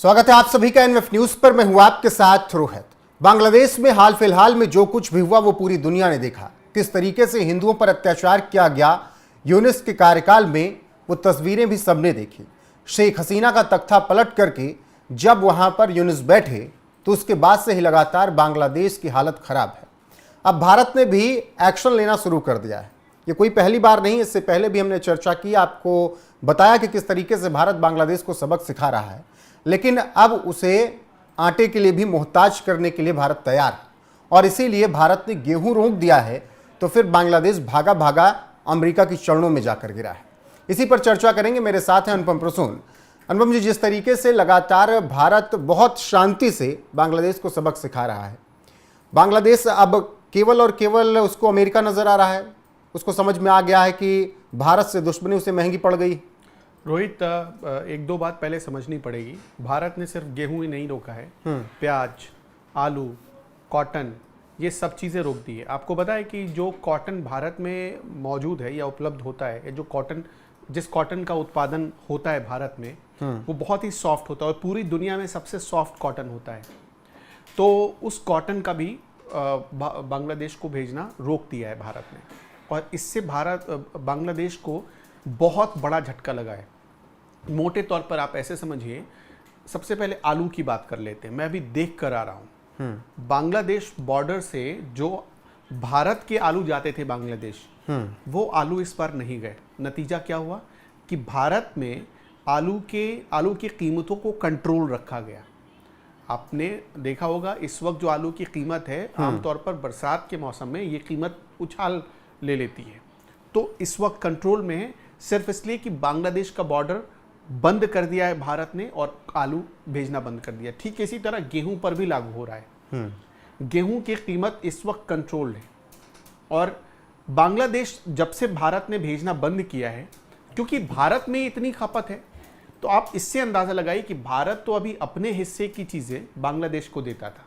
स्वागत है आप सभी का एनएफ न्यूज पर। मैं हूं आपके साथ रोहित। बांग्लादेश में हाल फिलहाल में जो कुछ भी हुआ वो पूरी दुनिया ने देखा। किस तरीके से हिंदुओं पर अत्याचार किया गया यूनुस के कार्यकाल में, वो तस्वीरें भी सबने देखी। शेख हसीना का तख्ता पलट करके जब वहां पर यूनुस बैठे तो उसके बाद से ही लगातार बांग्लादेश की हालत खराब है। अब भारत ने भी एक्शन लेना शुरू कर दिया है। ये कोई पहली बार नहीं, इससे पहले भी हमने चर्चा की, आपको बताया कि किस तरीके से भारत बांग्लादेश को सबक सिखा रहा है, लेकिन अब उसे आटे के लिए भी मोहताज करने के लिए भारत तैयार है। और इसीलिए भारत ने गेहूं रोक दिया है तो फिर बांग्लादेश भागा भागा अमेरिका की चरणों में जाकर गिरा है। इसी पर चर्चा करेंगे। मेरे साथ हैं अनुपम प्रसून। अनुपम जी, जिस तरीके से लगातार भारत बहुत शांति से बांग्लादेश को सबक सिखा रहा है, बांग्लादेश अब केवल और केवल उसको अमेरिका नजर आ रहा है। उसको समझ में आ गया है कि भारत से दुश्मनी उसे महंगी पड़ गई। रोहित, एक दो बात पहले समझनी पड़ेगी। भारत ने सिर्फ गेहूं ही नहीं रोका है, प्याज, आलू, कॉटन, ये सब चीज़ें रोक दी है। आपको पता है कि जो कॉटन भारत में मौजूद है या उपलब्ध होता है, जो कॉटन, जिस कॉटन का उत्पादन होता है भारत में, वो बहुत ही सॉफ्ट होता है और पूरी दुनिया में सबसे सॉफ्ट कॉटन होता है। तो उस कॉटन का भी बांग्लादेश को भेजना रोक दिया है भारत ने, और इससे बांग्लादेश को बहुत बड़ा झटका लगा है। मोटे तौर पर आप ऐसे समझिए, सबसे पहले आलू की बात कर लेते हैं। मैं अभी देख कर आ रहा हूँ, बांग्लादेश बॉर्डर से जो भारत के आलू जाते थे बांग्लादेश, वो आलू इस बार नहीं गए। नतीजा क्या हुआ कि भारत में आलू की कीमतों को कंट्रोल रखा गया। आपने देखा होगा इस वक्त जो आलू की कीमत है, आमतौर पर बरसात के मौसम में ये कीमत उछाल ले लेती है। तो इस वक्त कंट्रोल में है, सिर्फ इसलिए कि बांग्लादेश का बॉर्डर बंद कर दिया है भारत ने और आलू भेजना बंद कर दिया। ठीक इसी तरह गेहूं पर भी लागू हो रहा है। गेहूं की कीमत इस वक्त कंट्रोल्ड है, और बांग्लादेश जब से भारत ने भेजना बंद किया है, क्योंकि भारत में इतनी खपत है, तो आप इससे अंदाजा लगाइए कि भारत तो अभी अपने हिस्से की चीजें बांग्लादेश को देता था,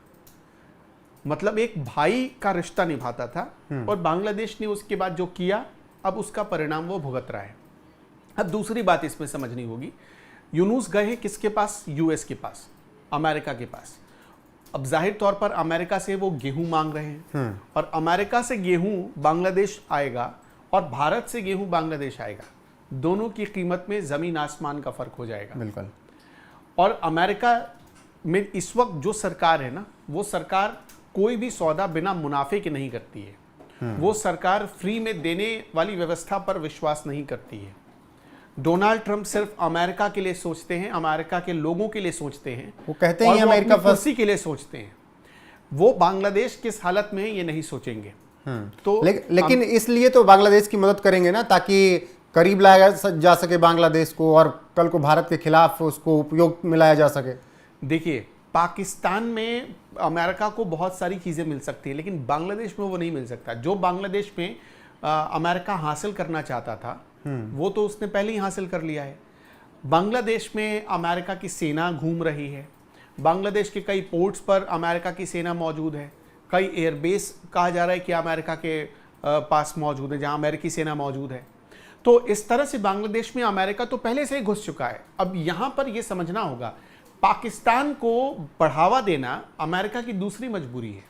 मतलब एक भाई का रिश्ता निभाता था, और बांग्लादेश ने उसके बाद जो किया, अब उसका परिणाम वो भुगत रहा है। अब दूसरी बात इसमें समझनी होगी, यूनुस गए हैं किसके पास? यूएस के पास, अमेरिका के पास। अब जाहिर तौर पर अमेरिका से वो गेहूं मांग रहे हैं, और अमेरिका से गेहूं बांग्लादेश आएगा और भारत से गेहूं बांग्लादेश आएगा। दोनों की कीमत में जमीन आसमान का फर्क हो जाएगा। बिल्कुल। और अमेरिका में इस वक्त जो सरकार है ना, वो सरकार कोई भी सौदा बिना मुनाफे के नहीं करती है। वो सरकार फ्री में देने वाली व्यवस्था पर विश्वास नहीं करती है। डोनाल्ड ट्रंप सिर्फ अमेरिका के लिए सोचते हैं, अमेरिका के लोगों के लिए सोचते हैं। वो कहते हैं अमेरिका कुर्सी के लिए सोचते हैं। वो बांग्लादेश किस हालत में है ये नहीं सोचेंगे। तो लेकिन इसलिए तो बांग्लादेश की मदद करेंगे ना, ताकि करीब लाया जा सके बांग्लादेश को, और कल को भारत के खिलाफ उसको उपयोग में लाया जा सके। देखिए, पाकिस्तान में अमेरिका को बहुत सारी चीज़ें मिल सकती है, लेकिन बांग्लादेश में वो नहीं मिल सकता। जो बांग्लादेश में अमेरिका हासिल करना चाहता था, वो तो उसने पहले ही हासिल कर लिया है। बांग्लादेश में अमेरिका की सेना घूम रही है। बांग्लादेश के कई पोर्ट्स पर अमेरिका की सेना मौजूद है। कई एयरबेस कहा जा रहा है कि अमेरिका के पास मौजूद है, जहाँ अमेरिकी सेना मौजूद है। तो इस तरह से बांग्लादेश में अमेरिका तो पहले से ही घुस चुका है। अब यहाँ पर यह समझना होगा, पाकिस्तान को बढ़ावा देना अमेरिका की दूसरी मजबूरी है,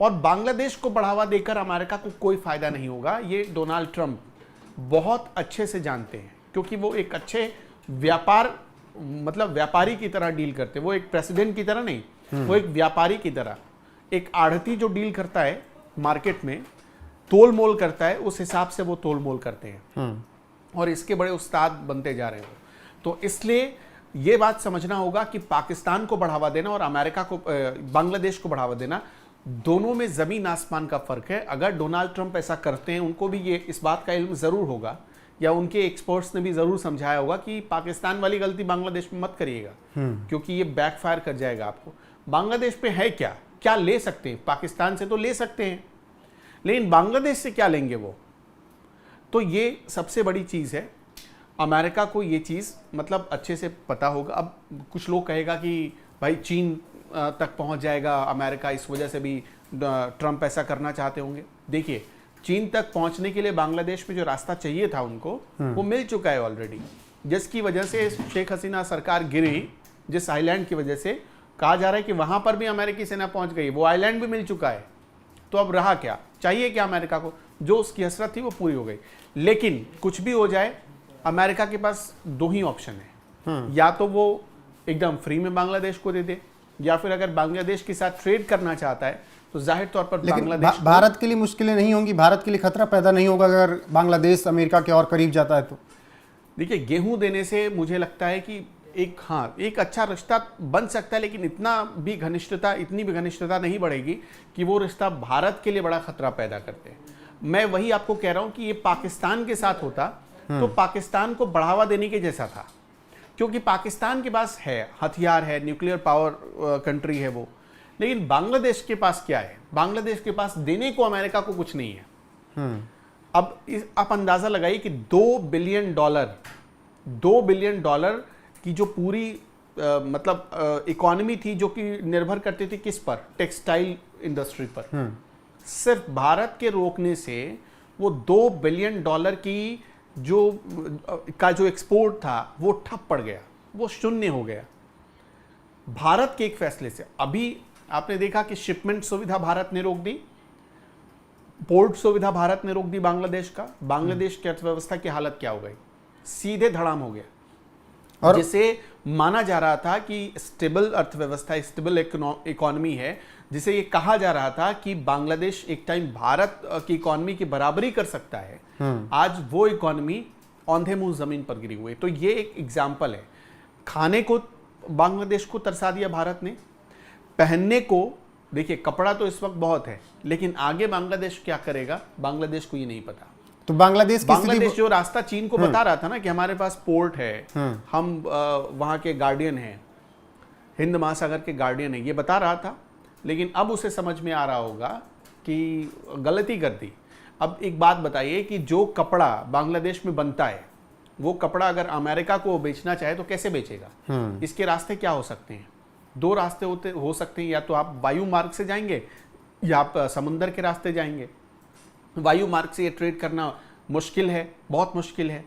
और बांग्लादेश को बढ़ावा देकर अमेरिका को कोई फायदा नहीं होगा। ये डोनाल्ड ट्रंप बहुत अच्छे से जानते हैं, क्योंकि वो एक अच्छे व्यापारी की तरह डील करते हैं। वो एक प्रेसिडेंट की तरह नहीं, वो एक व्यापारी की तरह, एक आढ़ती जो डील करता है मार्केट में, तोल मोल करता है, उस हिसाब से वो तोल मोल करते हैं, और इसके बड़े उस्ताद बनते जा रहे हो। तो इसलिए ये बात समझना होगा कि पाकिस्तान को बढ़ावा देना और अमेरिका को, बांग्लादेश को बढ़ावा देना, दोनों में जमीन आसमान का फर्क है। अगर डोनाल्ड ट्रंप ऐसा करते हैं, उनको भी ये इस बात का इल्म जरूर होगा, या उनके एक्सपर्ट्स ने भी जरूर समझाया होगा कि पाकिस्तान वाली गलती बांग्लादेश में मत करिएगा, क्योंकि ये बैकफायर कर जाएगा आपको। बांग्लादेश पे है क्या ले सकते हैं? पाकिस्तान से तो ले सकते हैं, लेकिन बांग्लादेश से क्या लेंगे वो? तो ये सबसे बड़ी चीज है। अमेरिका को ये चीज़ मतलब अच्छे से पता होगा। अब कुछ लोग कहेगा कि भाई चीन तक पहुंच जाएगा अमेरिका, इस वजह से भी ट्रंप ऐसा करना चाहते होंगे। देखिए, चीन तक पहुंचने के लिए बांग्लादेश में जो रास्ता चाहिए था उनको, वो मिल चुका है ऑलरेडी, जिसकी वजह से शेख हसीना सरकार गिरी जिस आइलैंड की वजह से कहा जा रहा है कि वहां पर भी अमेरिकी सेना पहुंच गई, वो आइलैंड भी मिल चुका है। तो अब रहा क्या, चाहिए क्या अमेरिका को, जो उसकी हसरत थी वो पूरी हो गई। लेकिन कुछ भी हो जाए, अमेरिका के पास दो ही ऑप्शन है, या तो वो एकदम फ्री में बांग्लादेश को दे दे, या फिर अगर बांग्लादेश के साथ ट्रेड करना चाहता है तो जाहिर तौर पर लेकिन बांग्लादेश भारत के लिए मुश्किलें नहीं होंगी, भारत के लिए खतरा पैदा नहीं होगा अगर बांग्लादेश अमेरिका के और करीब जाता है तो? देखिए, गेहूं देने से मुझे लगता है कि एक अच्छा रिश्ता बन सकता है, लेकिन इतनी भी घनिष्ठता नहीं बढ़ेगी कि वो रिश्ता भारत के लिए बड़ा खतरा पैदा करते हैं। मैं वही आपको कह रहा हूं कि ये पाकिस्तान के साथ होता तो पाकिस्तान को बढ़ावा देने के जैसा था, क्योंकि पाकिस्तान के पास है हथियार, है न्यूक्लियर पावर कंट्री है वो। लेकिन बांग्लादेश के पास क्या है, बांग्लादेश के पास देने को अमेरिका को कुछ नहीं है। अब आप अंदाजा लगाइए कि $2 बिलियन की जो पूरी मतलब इकोनॉमी थी, जो कि निर्भर करती थी किस पर, टेक्सटाइल इंडस्ट्री पर, सिर्फ भारत के रोकने से वो $2 बिलियन की जो एक्सपोर्ट था वो ठप पड़ गया, वो शून्य हो गया भारत के एक फैसले से। अभी आपने देखा कि शिपमेंट सुविधा भारत ने रोक दी, पोर्ट सुविधा भारत ने रोक दी बांग्लादेश का। बांग्लादेश की अर्थव्यवस्था की हालत क्या हो गई, सीधे धड़ाम हो गया। और जिसे माना जा रहा था कि स्टेबल अर्थव्यवस्था, स्टेबल इकोनॉमी है, जिसे ये कहा जा रहा था कि बांग्लादेश एक टाइम भारत की इकोनॉमी की बराबरी कर सकता है, आज वो इकोनॉमी औंधे मुंह जमीन पर गिरी हुई है। तो ये एक एग्जाम्पल है। खाने को बांग्लादेश को तरसा दिया भारत ने, पहनने को, देखिए कपड़ा तो इस वक्त बहुत है, लेकिन आगे बांग्लादेश क्या करेगा बांग्लादेश को ये नहीं पता। तो बांग्लादेश जो रास्ता चीन को बता रहा था ना कि हमारे पास पोर्ट है, हम वहां के गार्डियन हैं, हिंद महासागर के गार्डियन है, ये बता रहा था, लेकिन अब उसे समझ में आ रहा होगा कि गलती कर दी। अब एक बात बताइए कि जो कपड़ा बांग्लादेश में बनता है, वो कपड़ा अगर अमेरिका को बेचना चाहे तो कैसे बेचेगा? इसके रास्ते क्या हो सकते हैं? दो रास्ते हो सकते हैं, या तो आप वायु मार्ग से जाएंगे या आप समुद्र के रास्ते जाएंगे। वायु मार्ग से ये ट्रेड करना मुश्किल है, बहुत मुश्किल है,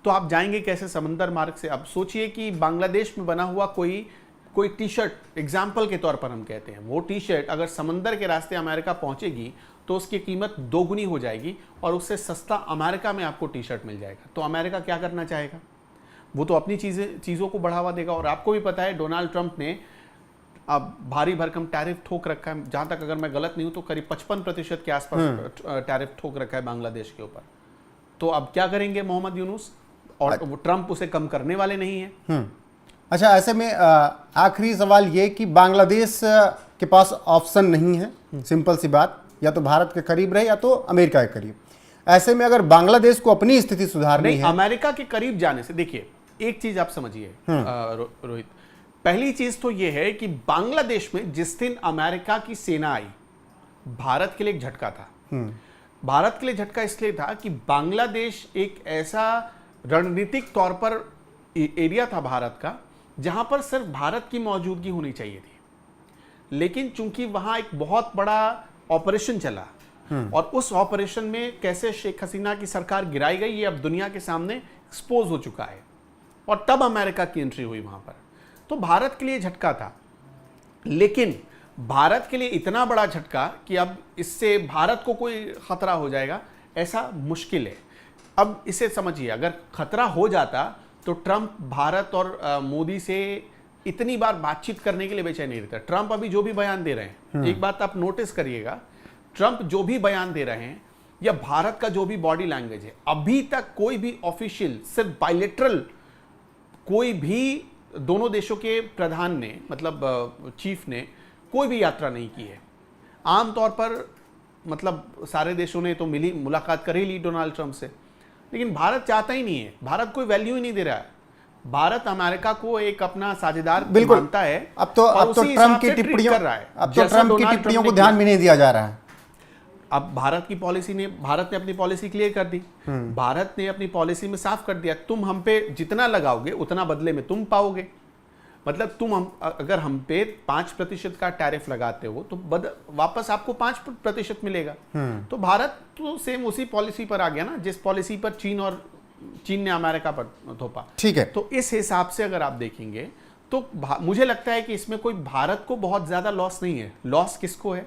तो आप जाएंगे कैसे? समुद्र मार्ग से। अब सोचिए कि बांग्लादेश में बना हुआ कोई टी शर्ट, एग्जाम्पल के तौर पर हम कहते हैं, वो टी शर्ट अगर समुद्र के रास्ते अमेरिका पहुंचेगी तो उसकी कीमत दोगुनी हो जाएगी और उससे सस्ता अमेरिका में आपको टी शर्ट मिल जाएगा। तो अमेरिका क्या करना चाहेगा? वो तो अपनी चीज़ों को बढ़ावा देगा। और आपको भी पता है डोनाल्ड ट्रंप ने अब भारी भरकम टैरिफ ठोक रखा है, जहां तक अगर मैं गलत नहीं हूं तो करीब 55% के आसपास टैरिफ ठोक रखा है बांग्लादेश के ऊपर। तो अब क्या करेंगे मोहम्मद यूनुस? और ट्रंप उसे कम करने वाले नहीं है। अच्छा, ऐसे में आखिरी सवाल ये कि बांग्लादेश के पास ऑप्शन नहीं है, सिंपल सी बात, या तो भारत के करीब रहे या तो अमेरिका के करीब। ऐसे में अगर बांग्लादेश को अपनी स्थिति सुधारनी है, अमेरिका के करीब जाने से, देखिए एक चीज आप समझिए रोहित, पहली चीज तो यह है कि बांग्लादेश में जिस दिन अमेरिका की सेना आई, भारत के लिए एक झटका था। भारत के लिए झटका इसलिए था कि बांग्लादेश एक ऐसा रणनीतिक तौर पर एरिया था भारत का जहां पर सिर्फ भारत की मौजूदगी होनी चाहिए थी, लेकिन चूंकि वहां एक बहुत बड़ा ऑपरेशन चला और उस ऑपरेशन में कैसे शेख हसीना की सरकार गिराई गई ये अब दुनिया के सामने एक्सपोज हो चुका है, और तब अमेरिका की एंट्री हुई वहां पर। तो भारत के लिए झटका था, लेकिन भारत के लिए इतना बड़ा झटका कि अब इससे भारत को कोई खतरा हो जाएगा ऐसा मुश्किल है। अब इसे समझिए, अगर खतरा हो जाता तो ट्रंप भारत और मोदी से इतनी बार बातचीत करने के लिए बेचैन नहीं रहता। ट्रंप अभी जो भी बयान दे रहे हैं, एक बात आप नोटिस करिएगा, ट्रंप जो भी बयान दे रहे हैं या भारत का जो भी बॉडी लैंग्वेज है, अभी तक कोई भी ऑफिशियल, सिर्फ बायलेटरल, कोई भी दोनों देशों के प्रधान ने, मतलब चीफ ने कोई भी यात्रा नहीं की है। आमतौर पर मतलब सारे देशों ने तो मुलाकात कर ही ली डोनाल्ड ट्रंप से, लेकिन भारत चाहता ही नहीं है, भारत कोई वैल्यू ही नहीं दे रहा है। भारत अमेरिका को एक अपना साझेदार मानता है। अब तो ट्रंप की टिप्पणियों को ध्यान भी नहीं दिया जा रहा है। अब भारत ने अपनी पॉलिसी क्लियर कर दी। भारत ने अपनी पॉलिसी में साफ कर दिया, तुम हम पे जितना लगाओगे उतना बदले में तुम पाओगे। मतलब अगर हम पे 5% का टैरिफ लगाते हो तो वापस आपको 5% मिलेगा। तो भारत तो सेम उसी पॉलिसी पर आ गया ना, जिस पॉलिसी पर चीन ने अमेरिका पर थोपा। ठीक है। तो इस हिसाब से अगर आप देखेंगे तो मुझे लगता है कि इसमें कोई भारत को बहुत ज्यादा लॉस नहीं है। लॉस किसको है?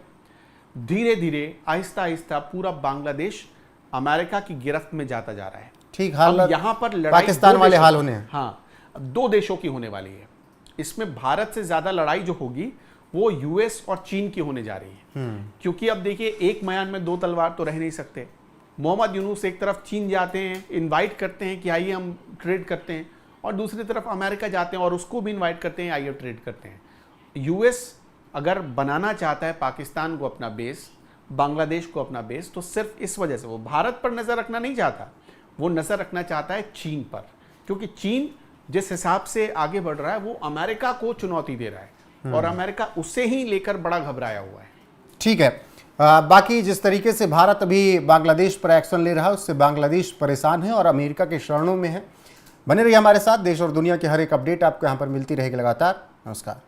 धीरे धीरे आहिस्ता आहिस्ता पूरा बांग्लादेश अमेरिका की गिरफ्त में जाता जा रहा है। ठीक हाल यहाँ पर लड़ाई पाकिस्तान वाले हाल होने हैं। हाँ, दो देशों की होने वाली है। इसमें भारत से ज्यादा लड़ाई जो होगी वो यूएस और चीन की होने जा रही है। क्योंकि अब देखिए, एक म्यान में दो तलवार तो रह नहीं सकते। मोहम्मद यूनुस एक तरफ चीन जाते हैं, इनवाइट करते हैं कि आइए हम ट्रेड करते हैं, और दूसरी तरफ अमेरिका जाते हैं और उसको भी इनवाइट करते हैं, आइए ट्रेड करते हैं। यूएस अगर बनाना चाहता है पाकिस्तान को अपना बेस, बांग्लादेश को अपना बेस, तो सिर्फ इस वजह से वो भारत पर नजर रखना नहीं चाहता, वो नजर रखना चाहता है चीन पर। क्योंकि चीन जिस हिसाब से आगे बढ़ रहा है वो अमेरिका को चुनौती दे रहा है, और अमेरिका उससे ही लेकर बड़ा घबराया हुआ है। ठीक है। बाकी जिस तरीके से भारत अभी बांग्लादेश पर एक्शन ले रहा है, उससे बांग्लादेश परेशान है और अमेरिका के शरणों में है। बने रहिए हमारे साथ। देश और दुनिया के हर एक अपडेट आपको यहाँ पर मिलती रहेगी लगातार। नमस्कार।